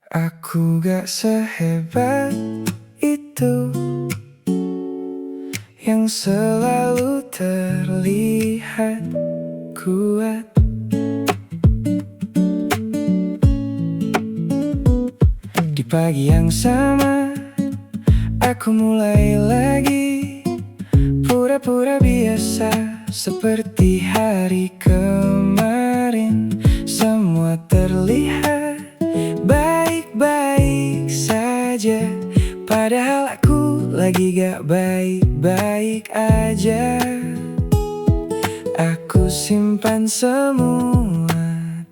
Aku gak sehebat itu yang selalu terlihat kuat. Di pagi yang sama, aku mulai lagi pura-pura biasa seperti hari kemarin. Semua terlihat baik-baik saja, padahal aku lagi gak baik-baik aja. Aku simpan semua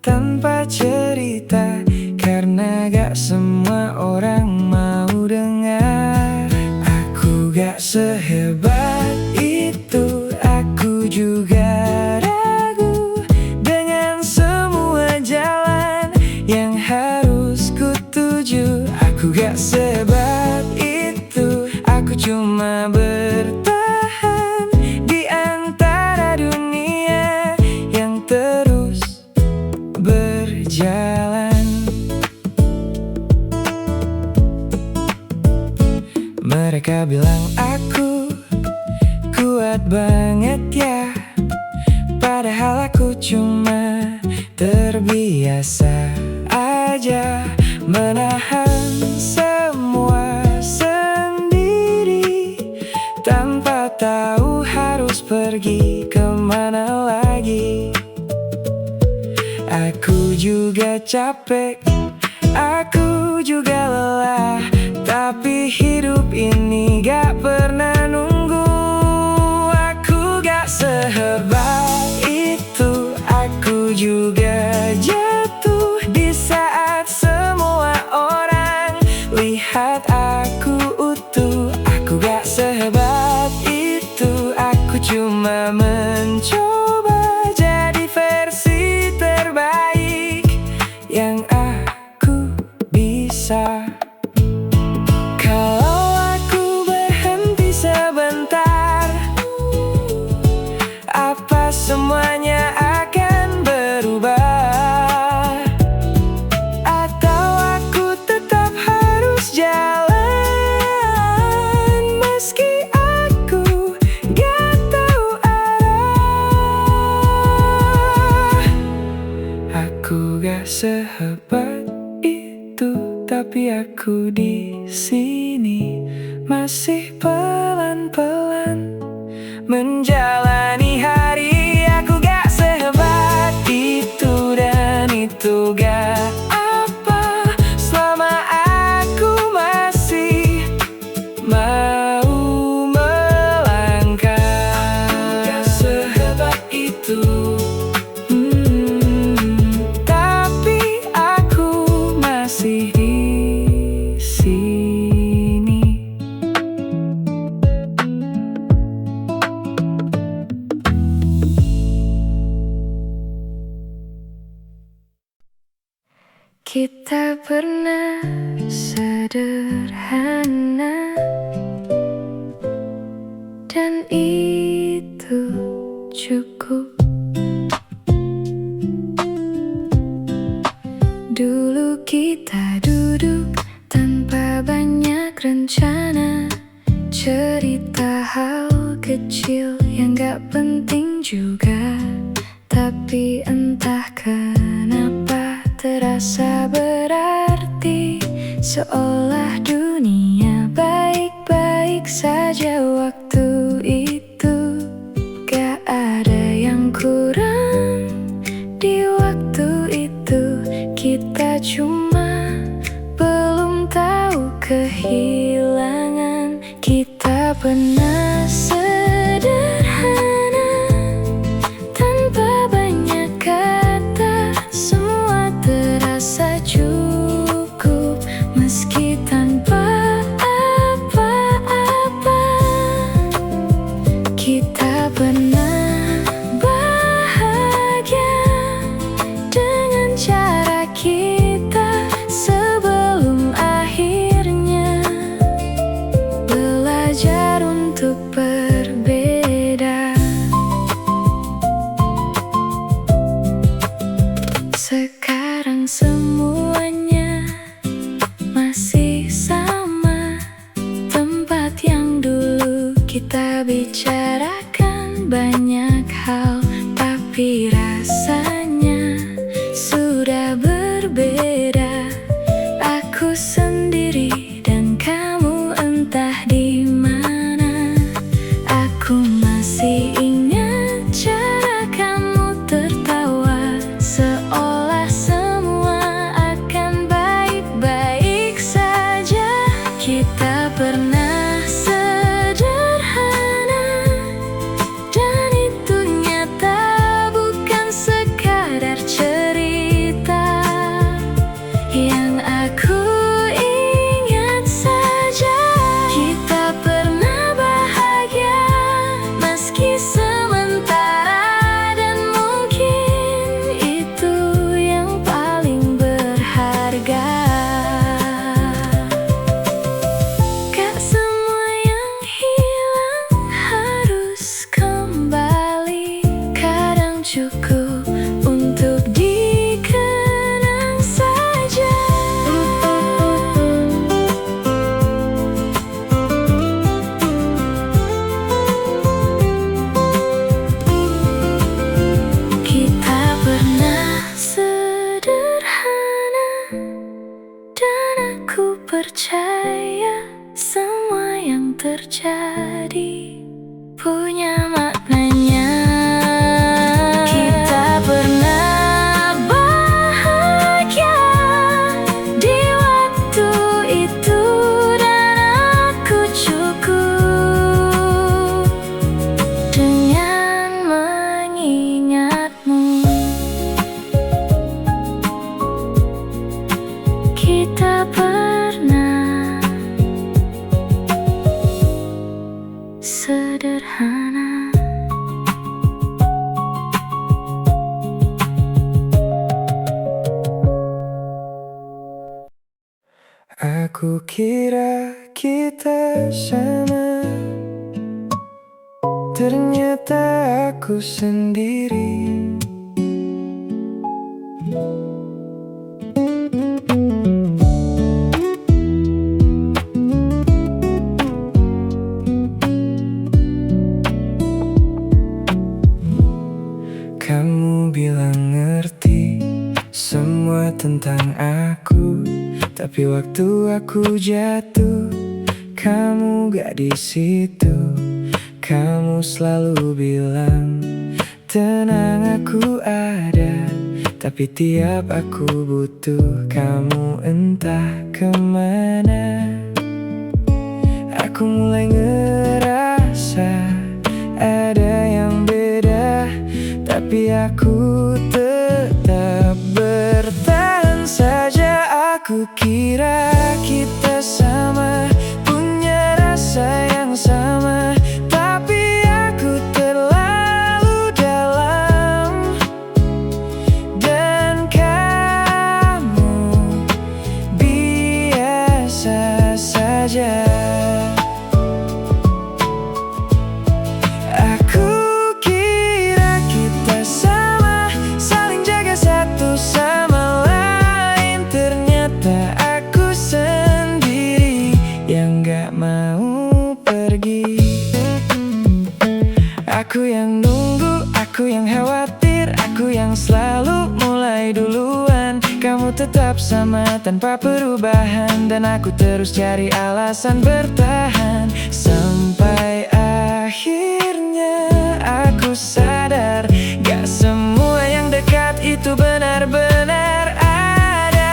tanpa cerita, karena gak semua orang mau dengar. Aku gak sehebat itu, aku juga ragu dengan semua jalan yang harus kutuju. Aku gak sehebat itu, aku cuma bertahan di antara dunia yang terus berjalan. Mereka bilang aku kuat banget ya, padahal aku cuma terbiasa aja menahan semua sendiri, tanpa tahu harus pergi kemana lagi. Aku juga capek, aku juga lelah, tapi hidup ini gak pernah nunggu. Aku gak sehebat itu, aku juga jatuh di saat semua orang lihat aku utuh. Aku gak sehebat itu, aku cuma mencoba jadi versi terbaik yang aku bisa. Kalau aku berhenti sebentar, apa semuanya akan berubah? Atau aku tetap harus jalan meski aku gak tahu arah? Aku gak sehebat itu, tapi aku di sini masih pelan-pelan menjalani hari. Aku gak sehebat itu, dan itu gak apa selama aku masih mau melangkah. Aku gak sehebat itu, tapi aku masih di sini. Kita pernah sederhana, dan itu cukup. Dulu kita duduk tanpa banyak rencana, cerita hal kecil yang gak penting juga, tapi entah kenapa terasa berarti, seolah dunia baik-baik saja waktu itu. Gak ada yang kurang di waktu itu, kita cuma belum tahu kehilangan. Kita pernah sederhana tanpa banyak kata, semua terasa cukup meski tanpa apa-apa. Kita pernah bahagia dengan cara kita sebelum akhirnya belajar untuk berbeda. Aku sendiri dan kamu entah di mana. Aku masih ingat cara kamu tertawa, seolah semua akan baik-baik saja. Kita pernah sederhana, dan itu nyata, bukan sekadar cerita. Yang aku ingat saja, kita pernah bahagia meski sementara, dan mungkin itu yang paling berharga. Gak semua yang hilang harus kembali, kadang cukup untuk dikenang saja. Kita pernah sederhana, dan aku percaya semua yang terjadi punya maknanya. Kita pernah bahagia di waktu itu, dan aku cukup dengan mengingatmu. Kita pernah sederhana. Aku kira kita sama, ternyata aku sendiri. Kamu bilang ngerti semua tentang aku, tapi waktu aku jatuh, kamu gak di situ. Kamu selalu bilang, tenang aku ada, tapi tiap aku butuh kamu entah kemana. Aku mulai ngerasa ada yang beda, tapi aku tetap bertahan saja. Aku kira kita sama, punya rasa yang sama, tapi aku terlalu dalam, dan kamu biasa saja. Aku kira kita sama, saling jaga satu sama lain, ternyata aku sendiri yang gak mau pergi. Aku yang nunggu, aku yang khawatir, aku yang selalu mulai duluan. Kamu tetap sama tanpa perubahan, dan aku terus cari alasan bertahan. Sampai akhirnya aku sadar, gak semua yang dekat itu benar-benar ada.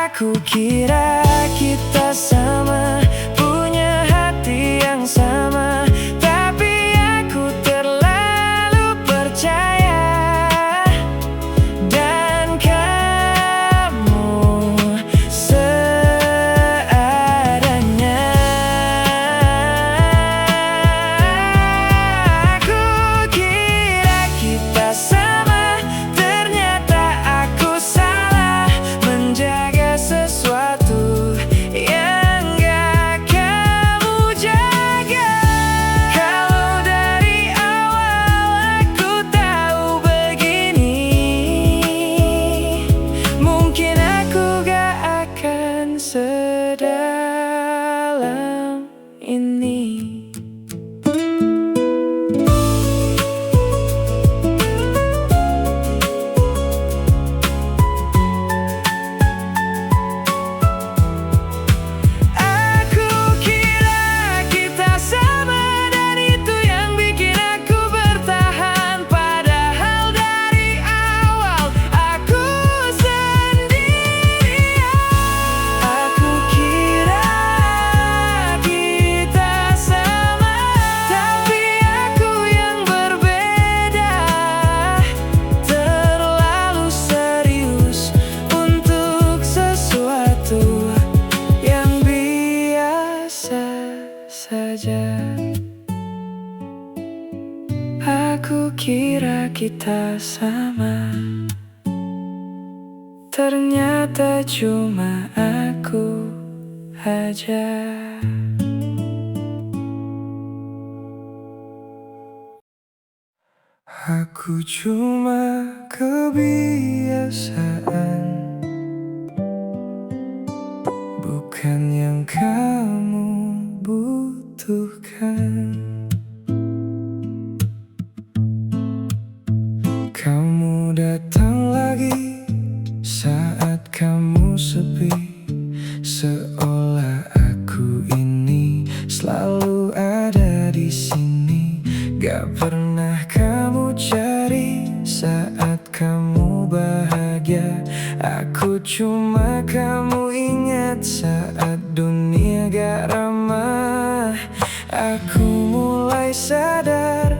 Aku kira kita sama, punya hati yang sama, tapi aku terlalu percaya, dan kamu seadanya. Aku kira kita sama. Ternyata cuma aku aja. Aku cuma kebiasaan, bukan yang kamu butuhkan. Kamu datang lagi saat kamu sepi, seolah aku ini selalu ada di sini. Gak pernah kamu cari saat kamu bahagia. Aku cuma kamu ingat saat dunia gak ramah. Aku mulai sadar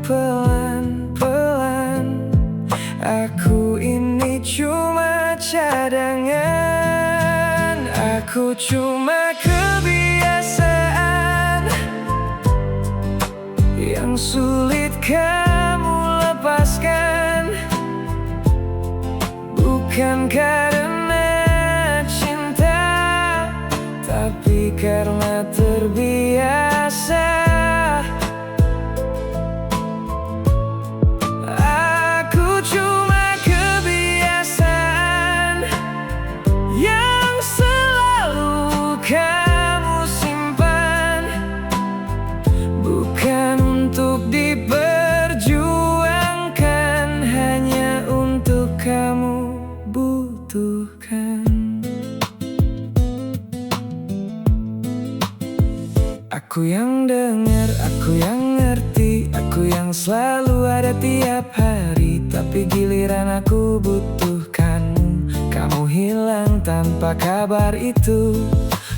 pelan-pelan, aku ini cuma cadangan. Aku cuma kebiasaan yang sulit kamu lepaskan, bukan karena cinta, tapi karena terbiasa. Aku cuma kebiasaan yang selalu kamu simpan, bukan untuk diperjuangkan, hanya untuk kamu butuhkan. Aku yang dengar, aku yang ngerti, aku yang selalu ada tiap hari. Tapi giliran aku butuhkanmu, kamu hilang tanpa kabar itu.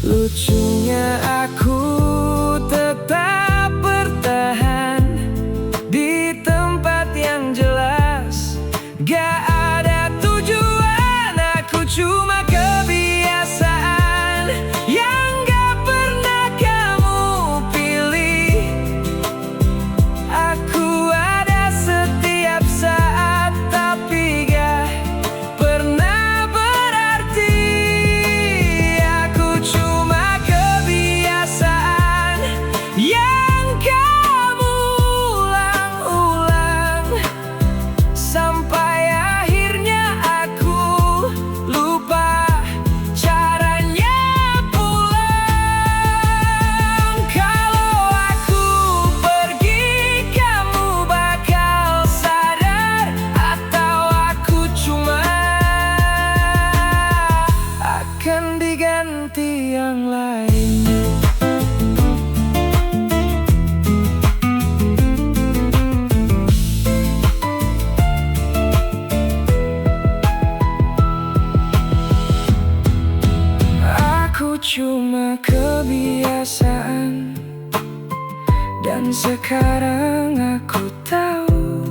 Lucunya aku tetap bertahan di tempat yang jelas, gak ada tujuan. Aku cuma kebiasaan yang gak pernah kamu pilih. Aku ada setiap saat, tapi gak pernah berarti. Aku cuma kebiasaan yang kamu ulang-ulang, sampai akhirnya aku lupa caranya pulang. Kalau aku pergi, kamu bakal sadar, atau aku cuma akan diganti yang lain. Aku cuma kebiasaan, dan sekarang aku tahu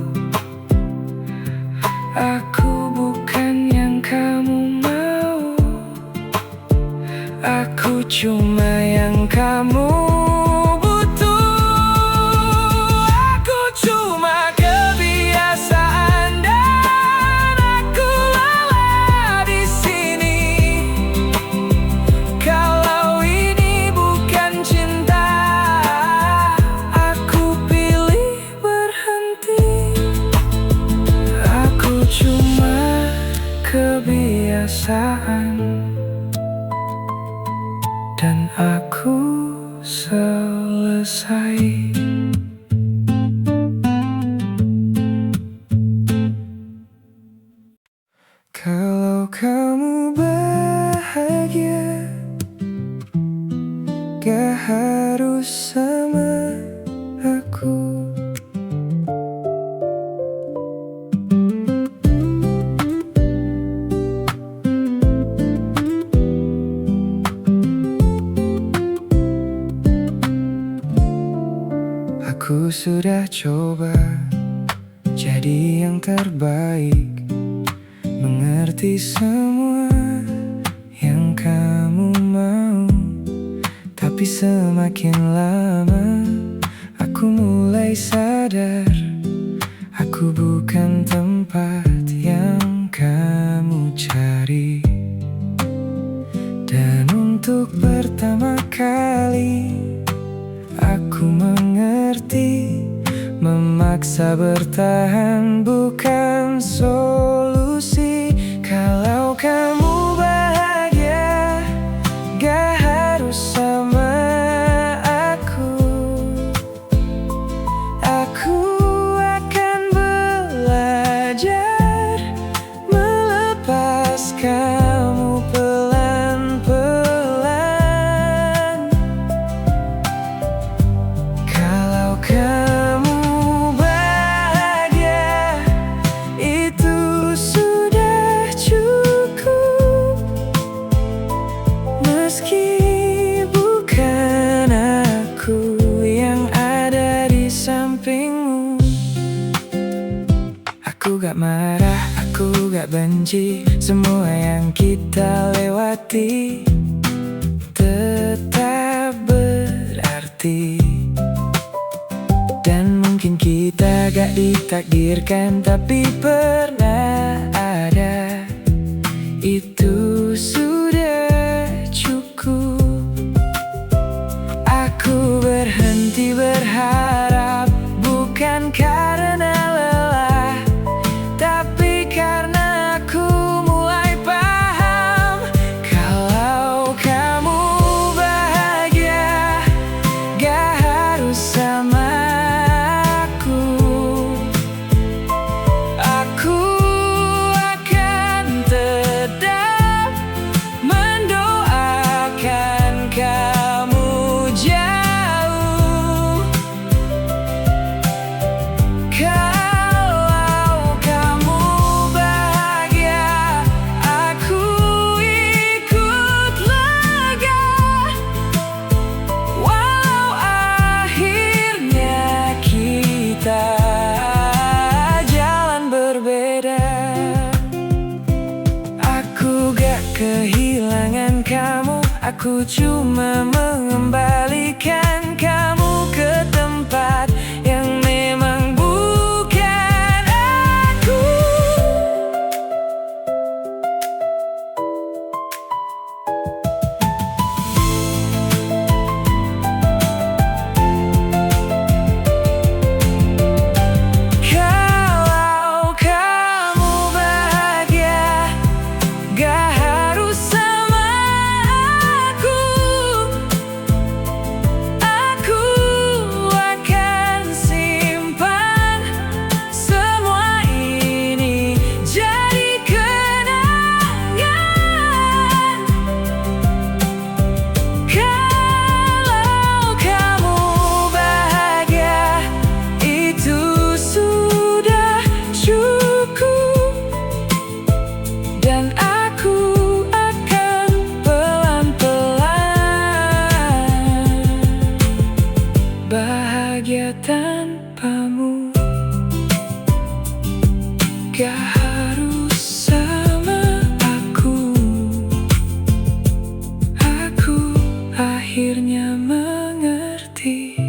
aku bukan yang kamu mau. Aku cuma yang kamu butuh. Aku cuma kebiasaan, dan aku lelah di sini. Kalau ini bukan cinta, aku pilih berhenti. Aku cuma kebiasaan, dan aku selesai. Kalau kamu bahagia, gak harus sama aku. Aku sudah coba jadi yang terbaik, mengerti semua yang kamu mau. Tapi semakin lama aku mulai sadar, aku bukan tempat yang kamu cari. Dan untuk pertama kali aku mengerti, memaksa bertahan bukan solusi. Kalau kamu bahagia, gak harus sama aku. Aku akan belajar melepas kamu pelan-pelan. Kalau kamu bahagia, itu sudah cukup. Meski bukan aku yang ada di sampingmu. Aku gak marah, aku gak benci. Semua yang kita lewati tetap berarti. Dan mungkin kita gak ditakdirkan, tapi pernah ada. Itu sudah cukup. Aku berhenti berharap, bukan karena lelah, tapi karena aku mulai paham. Kalau kamu bahagia, gak harus sama aku. Aku akan tetap mendoakan kamu jauh. Kalau kamu bahagia, aku ikut lega. Walau akhirnya kita jalan berbeda. Aku gak kehilangan kamu, aku cuma mengembalikan kamu ke tempat yang memang bukan aku. Kalau kamu bahagia, gak harus sama aku. Aku akan simpan semua ini jadi kenangan. Kalau kamu bahagia, itu sudah cukup. Dan aku akan pelan-pelan bahagia tanpamu. Gak harus sama aku. Aku akhirnya mengerti.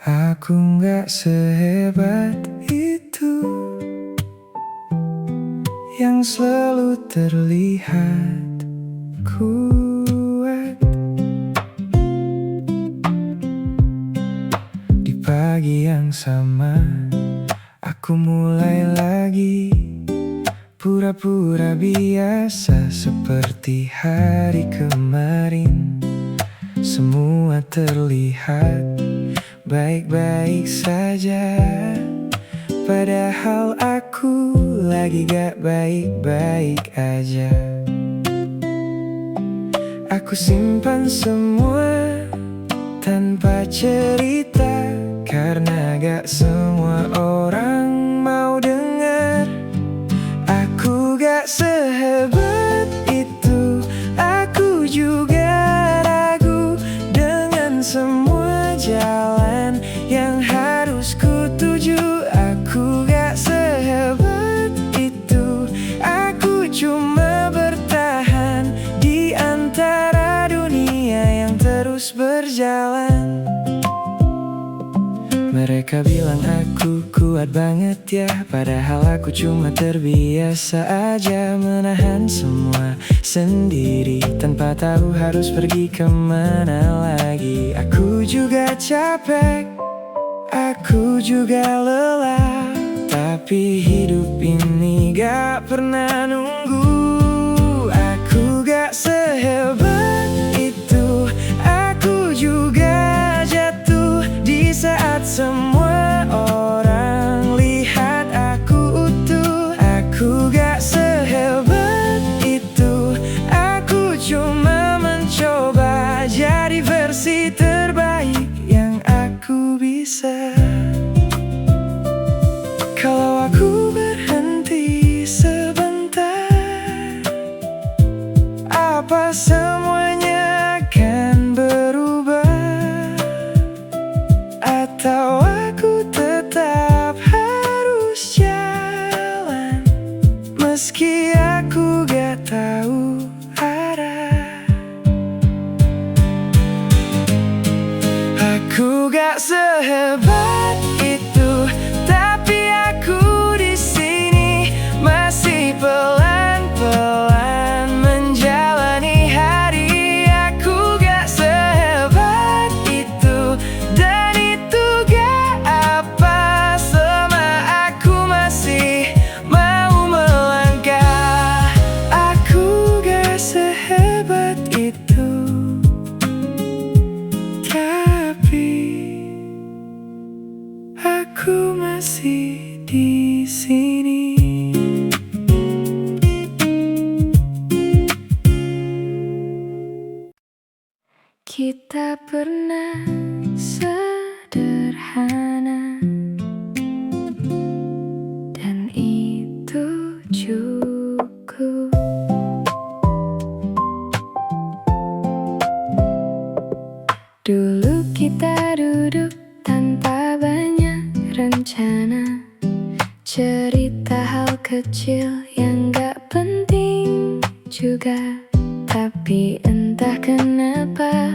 Aku gak sehebat itu yang selalu terlihat kuat. Di pagi yang sama, aku mulai lagi pura-pura biasa seperti hari kemarin. Semua terlihat baik-baik saja, padahal aku lagi gak baik-baik aja. Aku simpan semua tanpa cerita, karena gak semua orang mau dengar. Aku gak sehebat itu, aku juga ragu dengan semua jalan yang harus ku tuju. Aku gak sehebat itu, aku cuma bertahan di antara dunia yang terus berjalan. ya. Padahal aku cuma terbiasa aja menahan semua sendiri, tanpa tahu harus pergi kemana lagi. Aku juga capek, aku juga lelah, tapi hidup ini gak pernah nunggu. Aku gak sehebat itu, aku juga jatuh di saat semua orang lihat aku utuh. Aku gak sehebat itu, aku cuma mencoba jadi versi terbaik yang aku bisa. Kalau aku berhenti sebentar, apa semuanya akan berubah? Atau aku tetap harus jalan meski aku gak tahu arah? Aku gak sehebat itu, tapi aku di sini masih pelan-pelan menjalani hari. Aku gak sehebat itu, dan itu gak apa selama aku masih mau melangkah. Aku gak sehebat itu, tapi aku masih di sini. Kita pernah sederhana, dan itu cukup. Dulu kita duduk tanpa banyak rencana, cerita hal kecil yang gak penting juga. Tapi entah kenapa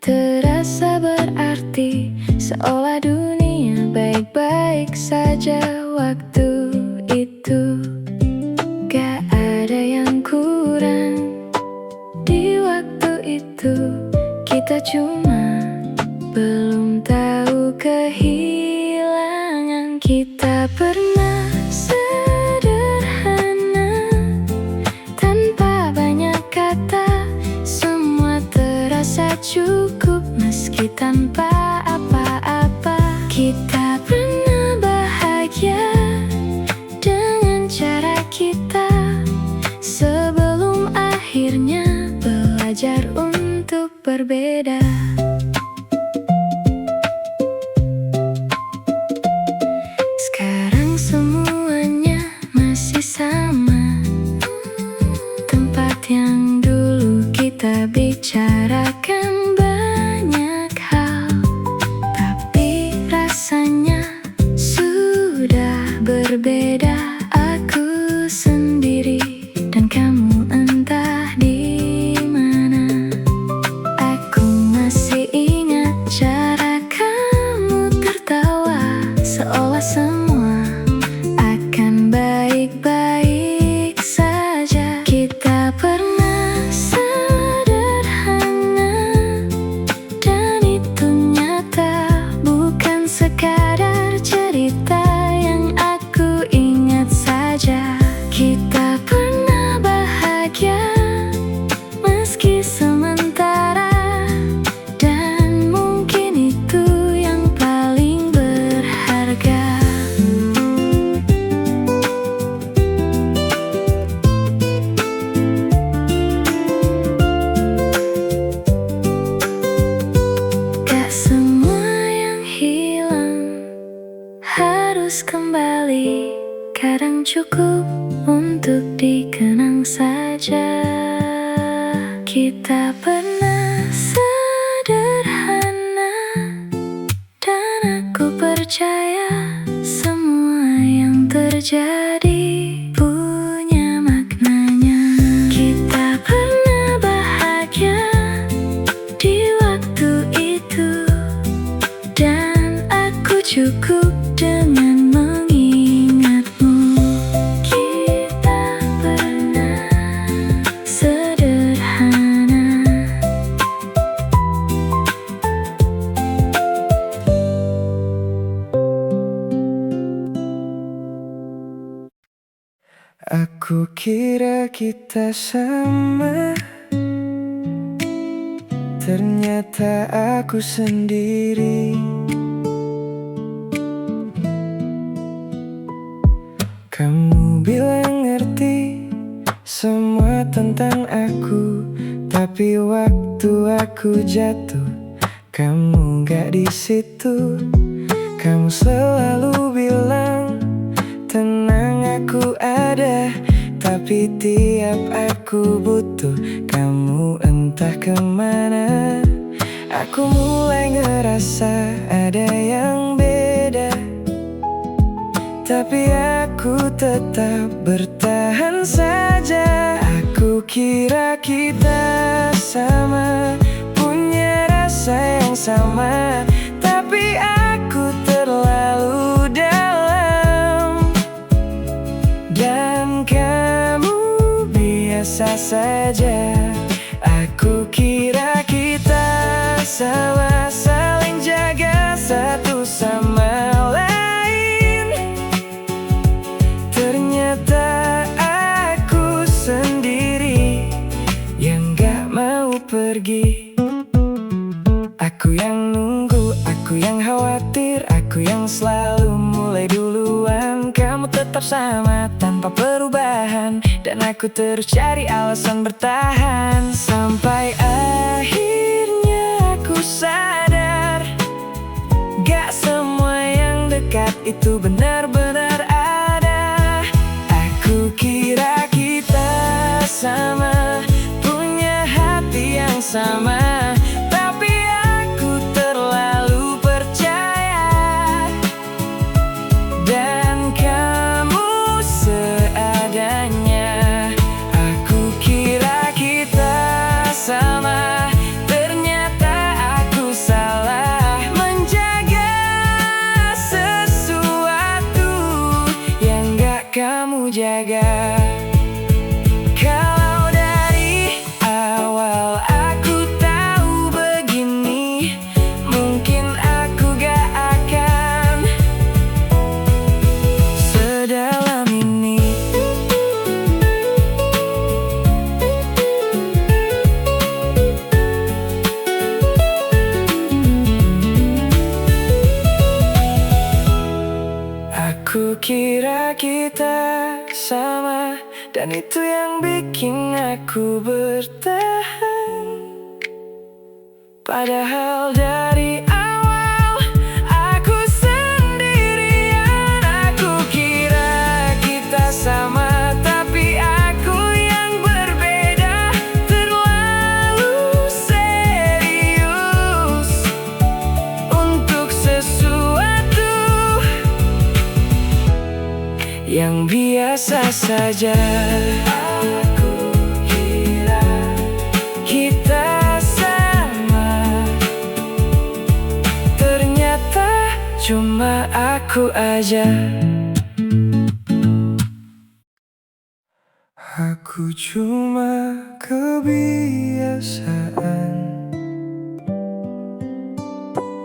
terasa berarti, seolah dunia baik-baik saja waktu itu. Gak ada yang kurang di waktu itu, kita cuma belum tahu kehilangan. Kita pernah sederhana, tanpa banyak kata, semua terasa cukup meski tanpa apa-apa. Kita pernah bahagia dengan cara kita, sebelum akhirnya belajar untuk berbeda. Sekarang semuanya masih sama, tempat yang dulu kita bicarakan banyak hal, tapi rasanya sudah berbeda. Aku sendiri dan kamu entah di mana. Aku masih ingat cara kamu tertawa, seolah semua akan baik-baik saja. Kita pernah sederhana, dan itu nyata, bukan sekadar cerita yang aku ingat saja. Kita pernah bahagia meski sementara, dan mungkin itu yang paling berharga. Gak semua yang hilang harus kembali, kadang cukup untuk dikenang saja. Kita pernah sederhana, dan aku percaya semua yang terjadi punya maknanya. Kita pernah bahagia di waktu itu, dan aku cukup dengan mengingat. Aku kira kita sama, ternyata aku sendiri. Kamu bilang ngerti semua tentang aku, tapi waktu aku jatuh, kamu gak di situ. Kamu selalu bilang tenang aku ada, tapi tiap aku butuh kamu entah kemana. Aku mulai ngerasa ada yang beda, tapi aku tetap bertahan saja. Aku kira kita sama, punya rasa yang sama, tapi aku terlalu dalam, dan kamu biasa saja. Aku kira kita sama, saling jaga satu sama lain. Ternyata aku sendiri yang gak mau pergi. Aku yang nunggu, aku yang khawatir, aku yang selalu mulai duluan. Kamu tetap sama tanpa perubahan, dan aku terus cari alasan bertahan. Sampai akhirnya aku sadar, gak semua yang dekat itu benar-benar ada. Aku kira kita sama, punya hati yang sama, tapi aku terlalu percaya, dan kamu seadanya. Aku kira kita sama, ternyata aku salah menjaga sesuatu yang gak kamu jaga. Kalau dari awal aku tahu begini, mungkin aku gak akan sedalam ini. Aku kira kita sama, dan itu yang bikin aku bertahan. Padahal dari awal aku sendirian. Aku kira kita sama, tapi aku yang berbeda. Terlalu serius untuk sesuatu yang biasa saja. Aku kira kita sama, ternyata cuma aku aja. Aku cuma kebiasaan,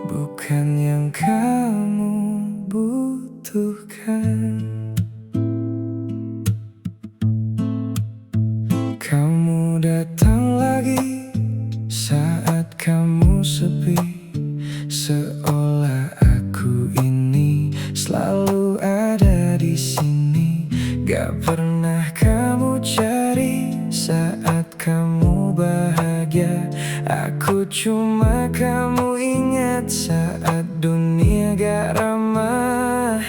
bukan yang kamu butuhkan. Kamu datang lagi saat kamu sepi, seolah aku ini selalu ada di sini. Gak pernah kamu cari saat kamu bahagia. Aku cuma kamu ingat saat dunia gak ramah.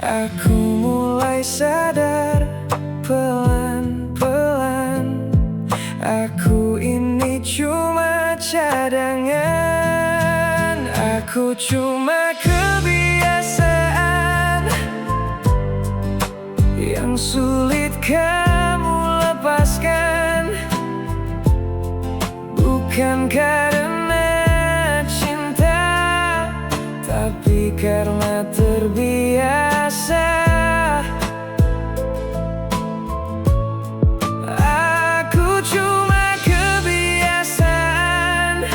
Aku mulai sadar pelan-pelan, aku ini cuma cadangan. Aku cuma kebiasaan yang sulit kamu lepaskan, bukan karena cinta, tapi karena terbiasa. Aku cuma kebiasaan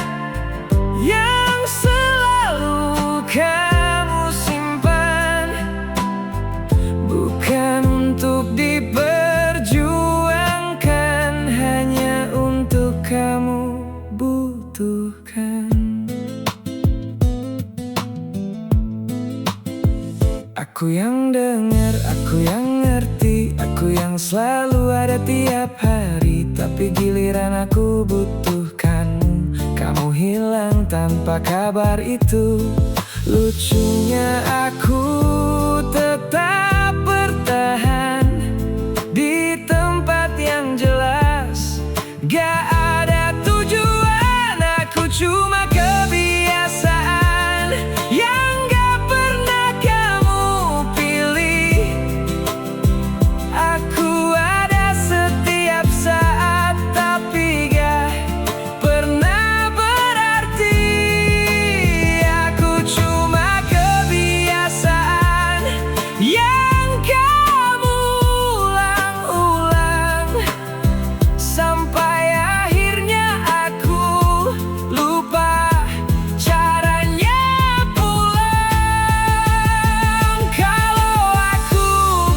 yang selalu kamu simpan, bukan untuk diperlukan. benar, aku yang ngerti, aku yang selalu ada tiap hari. Tapi giliran aku butuhkanmu, kamu hilang tanpa kabar itu. Lucunya aku tetap bertahan di tempat yang jelas. Gak ada tujuan, aku cuma kebiasaan yang gak pernah kamu pilih. Aku ada setiap saat, tapi gak pernah berarti. Aku cuma kebiasaan yang kamu ulang-ulang, sampai akhirnya aku lupa caranya pulang. Kalau aku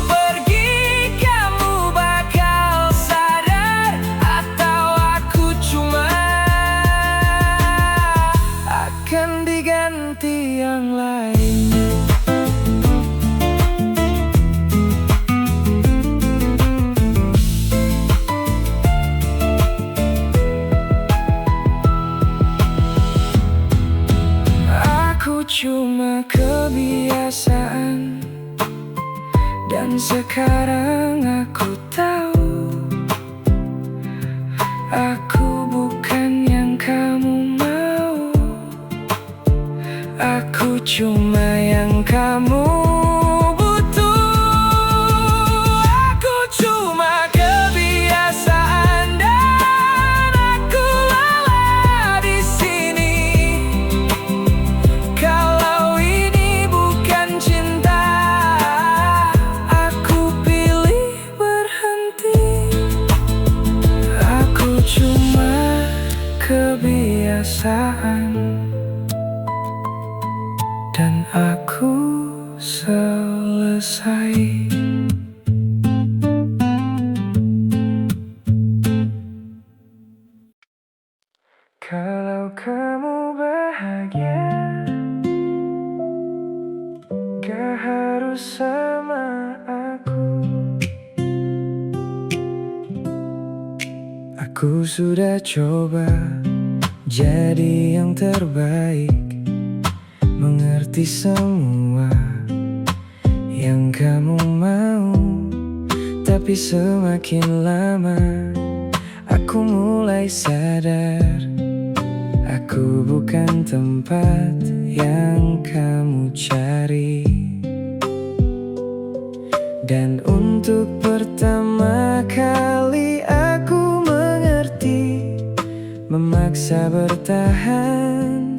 pergi, kamu bakal sadar, atau aku cuma akan diganti yang lain. Aku cuma kebiasaan, dan sekarang aku tahu aku bukan yang kamu mau. Aku cuma yang kamu butuh. Aku cuma kebiasaan, dan aku lelah di sini. Kalau ini bukan cinta, aku pilih berhenti. Aku cuma kebiasaan, dan aku selesai. Kalau kamu bahagia, gak harus sama aku. Aku sudah coba jadi yang terbaik, mengerti semua yang kamu mau. Tapi semakin lama aku mulai sadar, aku bukan tempat yang kamu cari. Dan untuk pertama kali aku mengerti, memaksa bertahan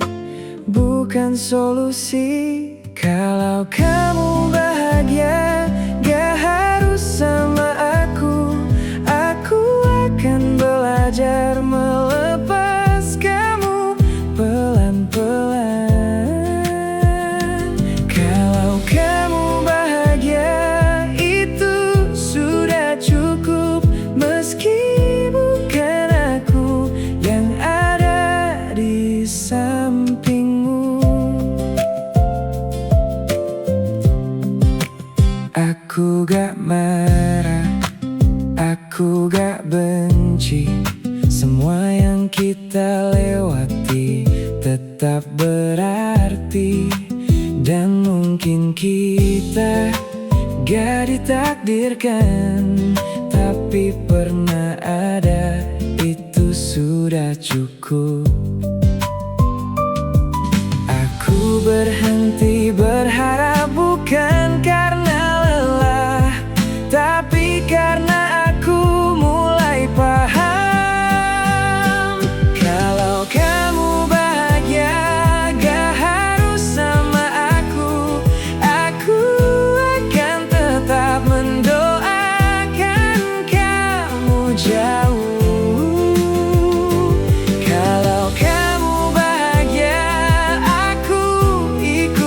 bukan solusi. Kalau kamu bahagia, gak harus sama aku. Aku akan belajar melepas kamu pelan-pelan. Kalau kamu bahagia, itu sudah cukup. Meski bukan aku yang ada di sampingmu. Aku gak marah, aku gak benci. Semua yang kita lewati tetap berarti. Dan mungkin kita gak ditakdirkan, tapi pernah ada, itu sudah cukup. Aku berhenti berharap bukan karena lelah, tapi karena aku mulai paham. Kalau kamu bahagia, gak harus sama aku. Aku akan tetap mendoakan kamu jauh. Kalau kamu bahagia, aku ikut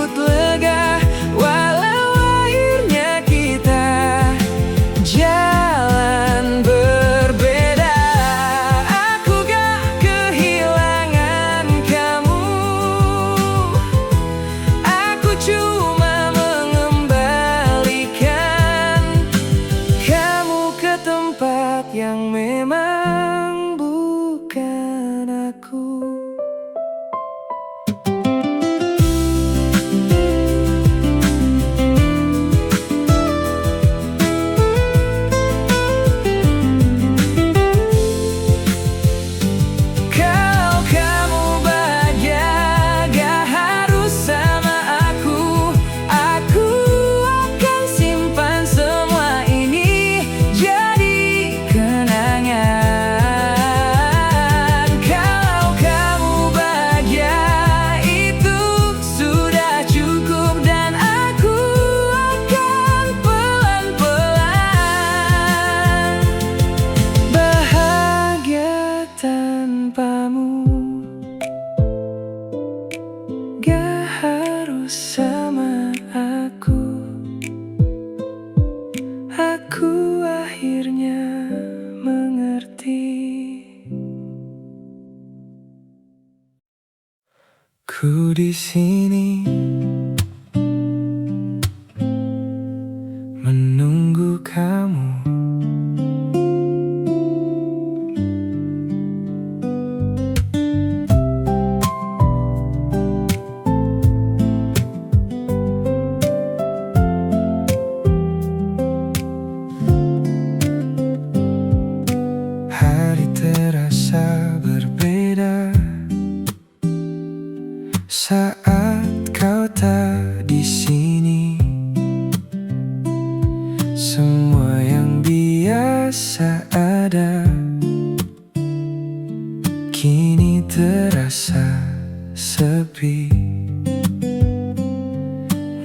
aku akhirnya mengerti. Ku di sini menunggu kamu. Hari terasa berbeda saat kau tak di sini. Semua yang biasa ada kini terasa sepi.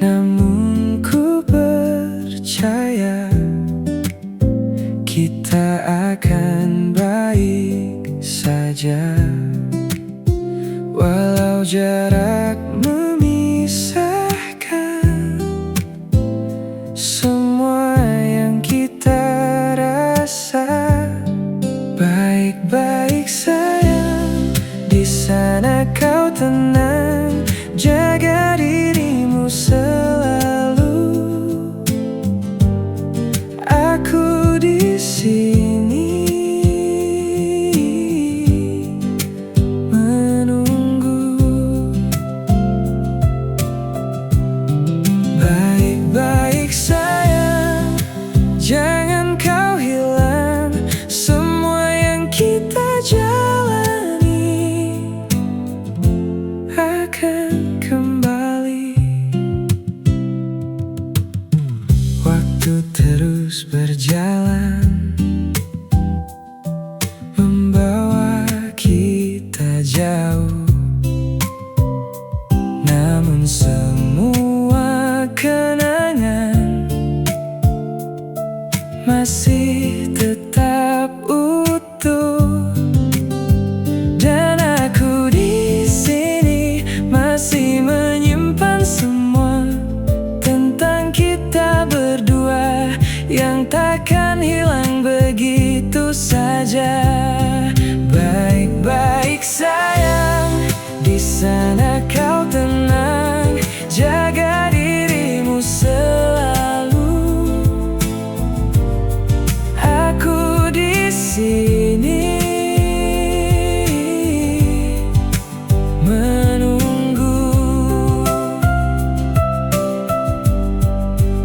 Namun ku percaya kita akan baik saja. Walau jarak memisahkan, semua yang kita rasa baik-baik sayang. Di sana kau tenang, jaga dirimu selalu. Aku di sini menunggu. Baik-baik sayang, jangan kau hilang. Semua yang kita jalani akan kembali. Waktu terus berjalan, membawa kita jauh. Namun semua kenangan masih tetap utuh. Dan aku di sini masih menyimpan semua tentang kita berdua yang takkan hilang begitu saja. Baik-baik sayang, di sana kau tenang, jaga dirimu selalu. Aku di sini menunggu.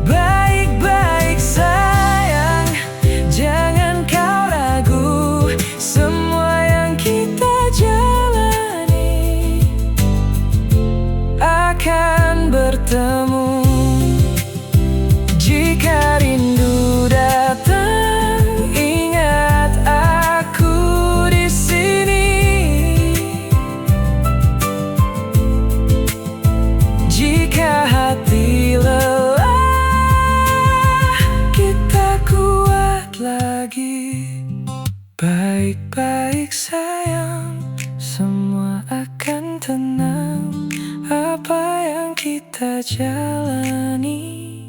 Baik-baik sayang, jangan kau ragu. Semua yang kita jalani akan bertemu. Jika rindu datang, ingat aku di sini. Jika hati lelah, kita kuat lagi. Baik-baik sayang, semua akan tenang. Apa yang kita jalani